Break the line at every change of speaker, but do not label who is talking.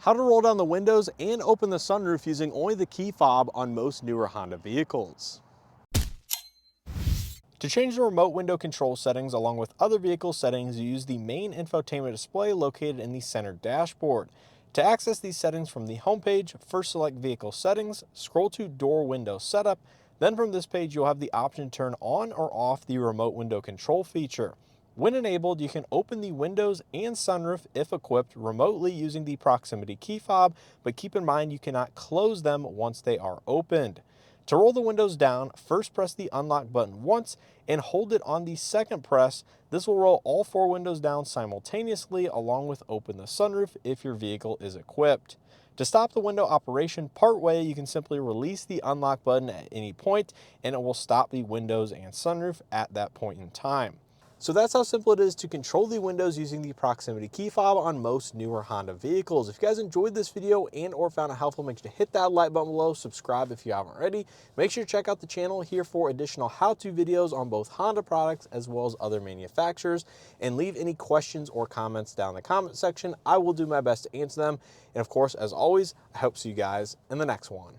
how to roll down the windows and open the sunroof using only the key fob on most newer Honda vehicles. To change the remote window control settings along with other vehicle settings, you use the main infotainment display located in the center dashboard. To access these settings from the homepage, first select Vehicle Settings, scroll to Door Window Setup, then from this page you'll have the option to turn on or off the remote window control feature. When enabled, you can open the windows and sunroof if equipped remotely using the proximity key fob, but keep in mind you cannot close them once they are opened. To roll the windows down, first press the unlock button once and hold it on the second press. This will roll all 4 windows down simultaneously along with open the sunroof if your vehicle is equipped. To stop the window operation partway, you can simply release the unlock button at any point and it will stop the windows and sunroof at that point in time. So that's how simple it is to control the windows using the proximity key fob on most newer Honda vehicles. If you guys enjoyed this video and or found it helpful, make sure to hit that like button below, subscribe if you haven't already. Make sure to check out the channel here for additional how-to videos on both Honda products as well as other manufacturers, and leave any questions or comments down in the comment section. I will do my best to answer them. And of course, as always, I hope to see you guys in the next one.